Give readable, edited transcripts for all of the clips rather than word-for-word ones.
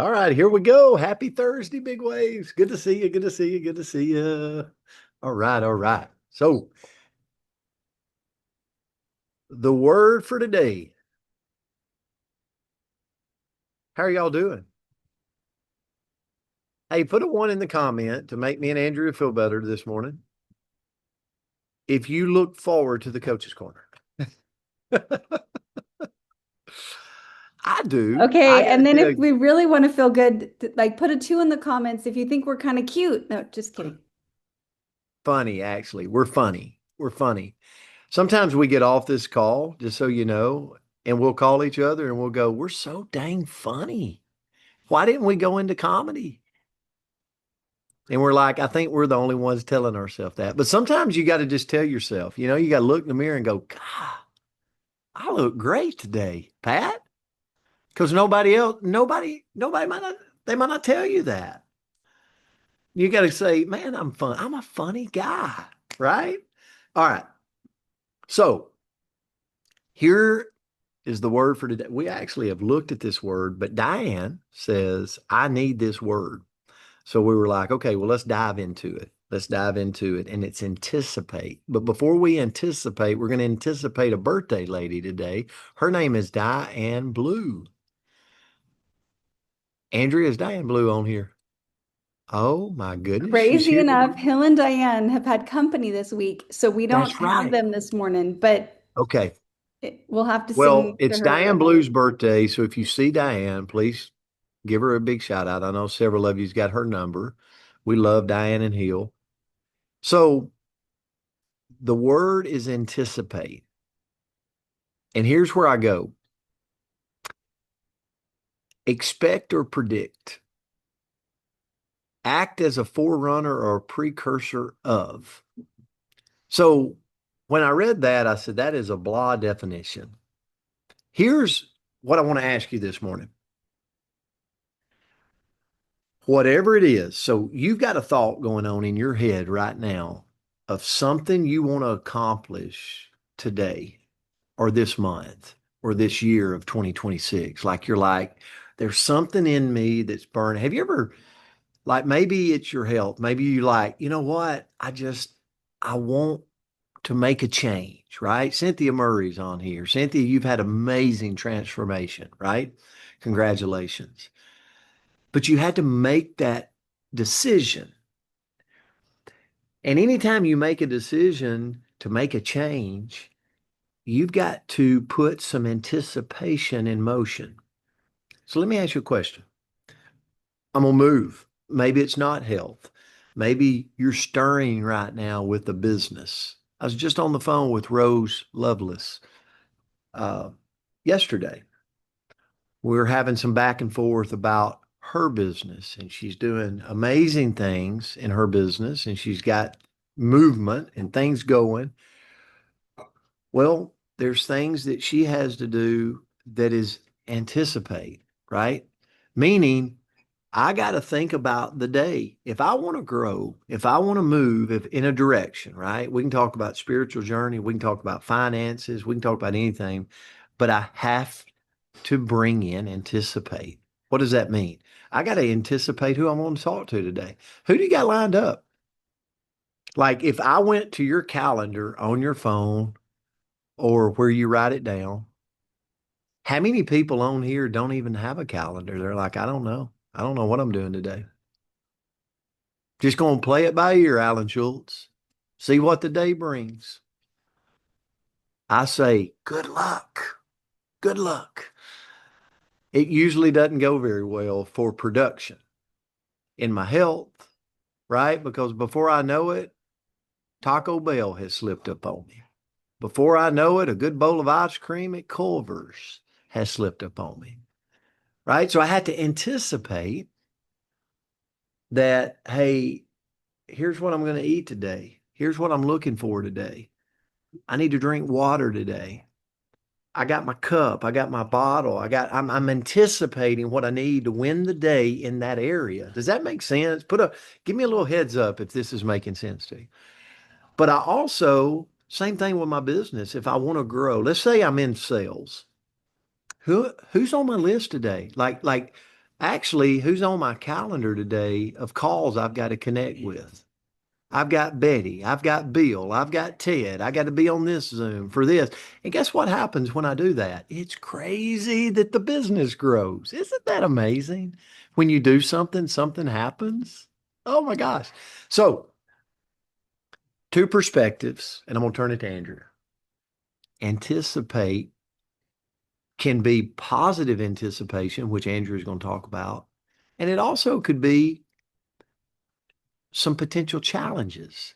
All right, here we go. Happy Thursday, big waves. Good to see you. Good to see you. Good to see you. All right, all right. So, the word for today. How are y'all doing? Hey, put a one in the comment to make me and Andrew feel better this morning. If you look forward to the coach's corner, I do. I Okay, got to and then tell if you, we really want to feel good, like put a two in the comments if you think we're kind of cute. No, just kidding. funny, actually. We're funny. We're funny. Sometimes we get off this call, just so you know, and we'll call each other and we'll go, we're so dang funny. Why didn't we go into comedy? And we're like, I think we're the only ones telling ourselves that. But sometimes you got to just tell yourself, you got to look in the mirror and go, God, I look great today, Pat. Because nobody might not, they might not tell you that. You got to say, man, I'm fun. I'm a funny guy, right? All right. So here is the word for today. We actually have looked at this word, but Diane says, I need this word. So we were like, okay, well, let's dive into it. Let's dive into it. And it's anticipate. But before we anticipate, we're going to anticipate a birthday lady today. Her name is Diane Blue. Andrea, is Diane Blue on here? Oh my goodness, she's Crazy here enough, today. Hill and Diane have had company this week, so we don't That's have right. them this morning, but Okay. we'll have to Well, sing to it's Diane her. Blue's birthday. So if you see Diane, please give her a big shout out. I know several of you's got her number. We love Diane and Hill. So the word is anticipate. And here's where I go. Expect or predict. Act as a forerunner or a precursor of. So when I read that, I said, that is a blah definition. Here's what I want to ask you this morning. Whatever it is, so you've got a thought going on in your head right now of something you want to accomplish today or this month or this year of 2026. Like you're like, there's something in me that's burning. Have you ever, like, maybe it's your health. Maybe you like, you know what? I want to make a change, right? Cynthia Murray's on here. Cynthia, you've had amazing transformation, right? Congratulations. But you had to make that decision. And anytime you make a decision to make a change, you've got to put some anticipation in motion. So let me ask you a question. I'm going to move. Maybe it's not health. Maybe you're stirring right now with a business. I was just on the phone with Rose Lovelace uh, yesterday. We were having some back and forth about her business, and she's doing amazing things in her business, and she's got movement and things going. Well, there's things that she has to do that is anticipate, right? Meaning, I got to think about the day. If I want to grow, if I want to move if in a direction, right? We can talk about spiritual journey, we can talk about finances, we can talk about anything, but I have to bring in anticipate. What does that mean? I got to anticipate who I'm going to talk to today. Who do you got lined up? Like if I went to your calendar on your phone or where you write it down, how many people on here don't even have a calendar? They're like, I don't know. I don't know what I'm doing today. Just going to play it by ear, Alan Schultz. See what the day brings. I say, good luck. Good luck. It usually doesn't go very well for production in my health, right? Because before I know it, Taco Bell has slipped up on me. Before I know it, a good bowl of ice cream at Culver's has slipped up on me, right? So I had to anticipate that, hey, here's what I'm going to eat today. Here's what I'm looking for today. I need to drink water today. I got my cup, I got my bottle, I'm anticipating what I need to win the day in that area. Does that make sense? Give me a little heads up if this is making sense to you. But I also, same thing with my business. If I want to grow, let's say I'm in sales. Who's on my list today? Like Actually, who's on my calendar today of calls I've got to connect with? I've got Betty, I've got Bill, I've got Ted. I got to be on this Zoom for this. And guess what happens when I do that? It's crazy that the business grows. Isn't that amazing? When you do something, something happens. Oh my gosh. So, two perspectives, and I'm going to turn it to Andrew. Anticipate can be positive anticipation, which Andrew is going to talk about. And it also could be some potential challenges.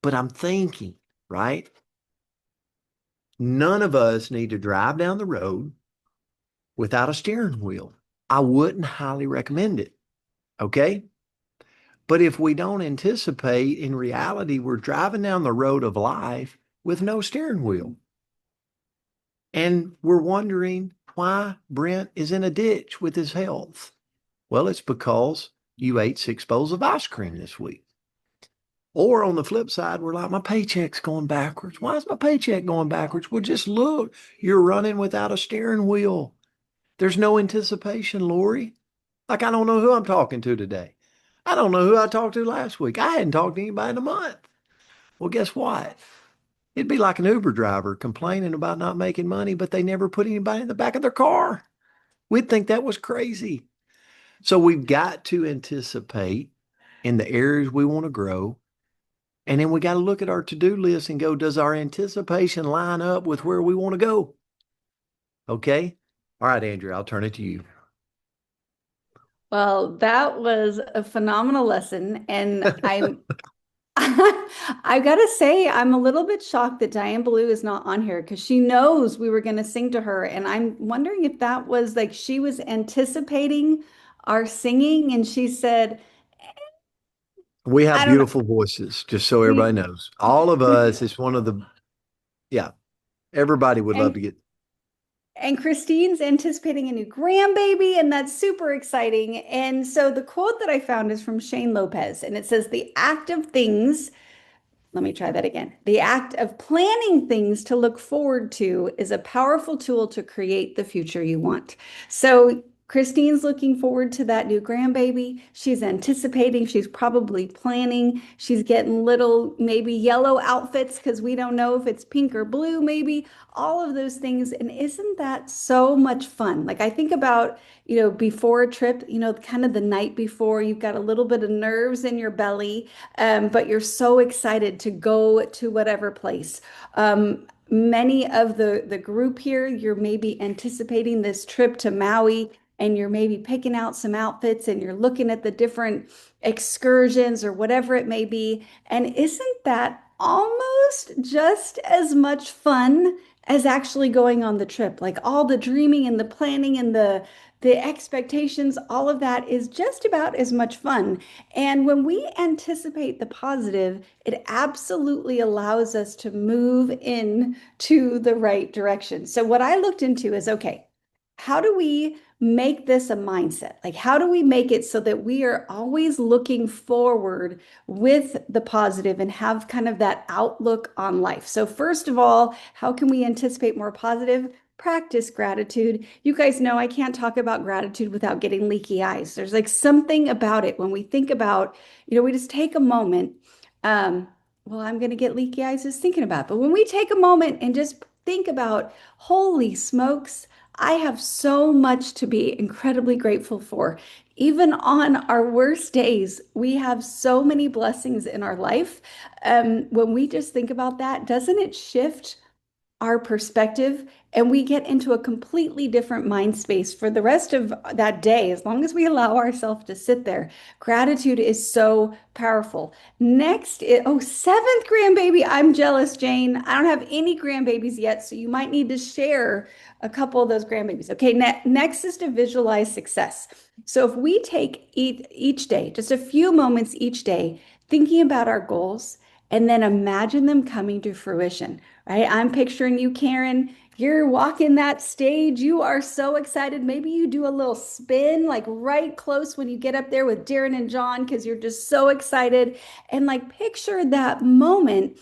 But I'm thinking, right? None of us need to drive down the road without a steering wheel. I wouldn't highly recommend it. Okay. But if we don't anticipate, in reality, we're driving down the road of life with no steering wheel. And we're wondering why Brent is in a ditch with his health. Well, it's because you ate 6 bowls of ice cream this week. Or on the flip side, we're like, my paycheck's going backwards. Why is my paycheck going backwards? Well, just look, you're running without a steering wheel. There's no anticipation, Lori. Like, I don't know who I'm talking to today. I don't know who I talked to last week. I hadn't talked to anybody in a month. Well, guess what? It'd be like an Uber driver complaining about not making money, but they never put anybody in the back of their car. We'd think that was crazy. So we've got to anticipate in the areas we want to grow. And then we got to look at our to-do list and go, does our anticipation line up with where we want to go? Okay. All right, Andrew, I'll turn it to you. Well, that was a phenomenal lesson. And I've got to say, I'm a little bit shocked that Diane Ballou is not on here because she knows we were going to sing to her. And I'm wondering if that was like she was anticipating our singing and she said, We have I don't know. beautiful voices, just so everybody We, knows. All of us, it's one of the, yeah, everybody would love and to get. And Christine's anticipating a new grandbaby, and that's super exciting. And so the quote that I found is from Shane Lopez, and it says, the act of things, let me try that again. The act of planning things to look forward to is a powerful tool to create the future you want. So Christine's looking forward to that new grandbaby. She's anticipating, she's probably planning. She's getting little, maybe yellow outfits because we don't know if it's pink or blue, maybe all of those things. And isn't that so much fun? Like I think about, before a trip, kind of the night before, you've got a little bit of nerves in your belly, but you're so excited to go to whatever place. Many of the group here, you're maybe anticipating this trip to Maui and you're maybe picking out some outfits and you're looking at the different excursions or whatever it may be. And isn't that almost just as much fun as actually going on the trip? Like all the dreaming and the planning and the expectations, all of that is just about as much fun. And when we anticipate the positive, it absolutely allows us to move in to the right direction. So what I looked into is, okay, how do we make this a mindset? Like, how do we make it so that we are always looking forward with the positive and have kind of that outlook on life? So, first of all, how can we anticipate more positive? Practice gratitude. You guys know I can't talk about gratitude without getting leaky eyes. There's like something about it when we think about, we just take a moment. Well, I'm going to get leaky eyes just thinking about it. But when we take a moment and just think about, holy smokes, I have so much to be incredibly grateful for. Even on our worst days, we have so many blessings in our life. When we just think about that, doesn't it shift our perspective and we get into a completely different mind space for the rest of that day, as long as we allow ourselves to sit there? Gratitude is so powerful. Next, seventh grandbaby. I'm jealous, Jane. I don't have any grandbabies yet, so you might need to share a couple of those grandbabies. Okay, next is to visualize success. So if we take each day, just a few moments each day, thinking about our goals, and then imagine them coming to fruition, right? I'm picturing you, Karen. You're walking that stage. You are so excited. Maybe you do a little spin, like right close when you get up there with Darren and John, because you're just so excited. And like picture that moment.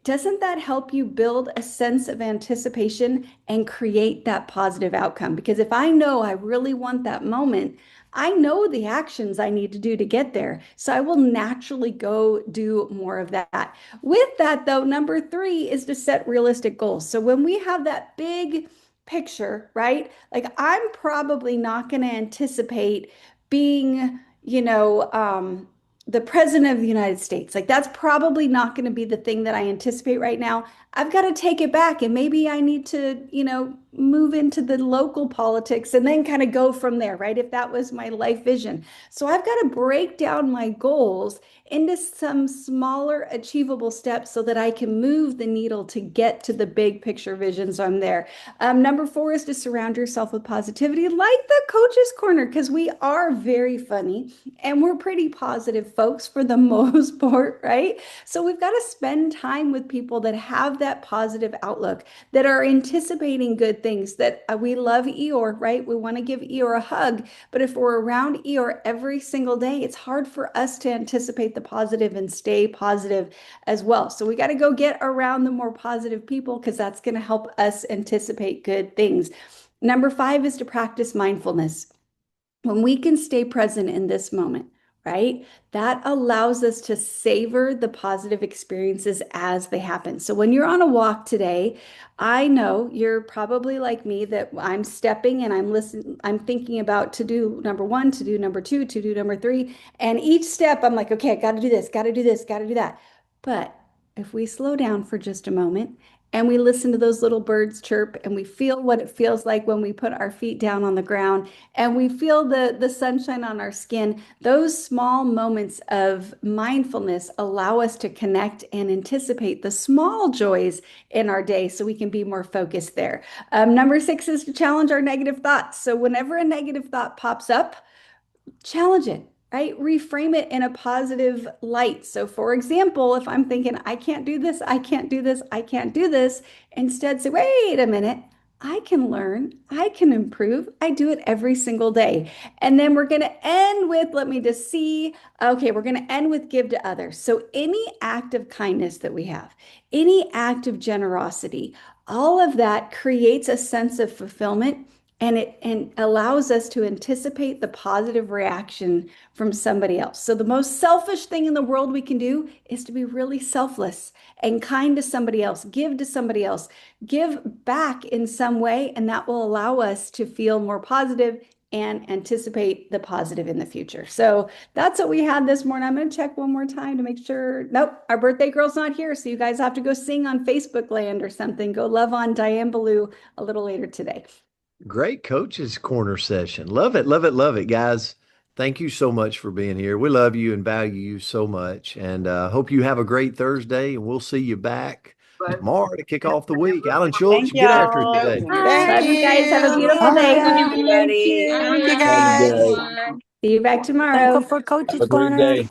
Doesn't that help you build a sense of anticipation and create that positive outcome? Because if I know I really want that moment, I know the actions I need to do to get there. So I will naturally go do more of that. With that, though, number three is to set realistic goals. So when we have that big picture, right? Like I'm probably not going to anticipate being, the president of the United States. Like that's probably not going to be the thing that I anticipate right now. I've got to take it back and maybe I need to, move into the local politics and then kind of go from there, right? If that was my life vision. So I've got to break down my goals into some smaller achievable steps so that I can move the needle to get to the big picture vision. So I'm there. Number four is to surround yourself with positivity, like the Coach's Corner, because we are very funny and we're pretty positive folks for the most part, right? So we've got to spend time with people that have that positive outlook, that are anticipating good things, that we love Eeyore, right? We want to give Eeyore a hug, but if we're around Eeyore every single day, it's hard for us to anticipate the positive and stay positive as well. So we got to go get around the more positive people because that's going to help us anticipate good things. Number five is to practice mindfulness. When we can stay present in this moment, right? That allows us to savor the positive experiences as they happen. So when you're on a walk today, I know you're probably like me that I'm stepping and I'm listening, I'm thinking about to do number one, to do number two, to do number three. And each step I'm like, okay, I got to do this, got to do this, got to do that. But if we slow down for just a moment and we listen to those little birds chirp and we feel what it feels like when we put our feet down on the ground and we feel the sunshine on our skin, those small moments of mindfulness allow us to connect and anticipate the small joys in our day so we can be more focused there. Number six is to challenge our negative thoughts. So whenever a negative thought pops up, challenge it, right? Reframe it in a positive light. So, for example, if I'm thinking, I can't do this, I can't do this, I can't do this, instead say, wait a minute, I can learn, I can improve. I do it every single day. And then we're going to end with, let me just see. Okay, we're going to end with give to others. So, any act of kindness that we have, any act of generosity, all of that creates a sense of fulfillment and it allows us to anticipate the positive reaction from somebody else. So the most selfish thing in the world we can do is to be really selfless and kind to somebody else, give to somebody else, give back in some way, and that will allow us to feel more positive and anticipate the positive in the future. So that's what we had this morning. I'm going to check one more time to make sure. Nope, our birthday girl's not here. So you guys have to go sing on Facebook land or something. Go love on Diane Ballou a little later today. Great Coach's Corner session. Love it, love it, love it, guys. Thank you so much for being here. We love you and value you so much. And hope you have a great Thursday. And we'll see you back tomorrow to kick off the week. Alan Schultz, Thank get after it y'all. today. Bye. Love you guys. Have a you. beautiful day. Everybody. Thank Thank you you. Have a guys. good day. See you back Thank you tomorrow. for Have Coach's a great Corner. day.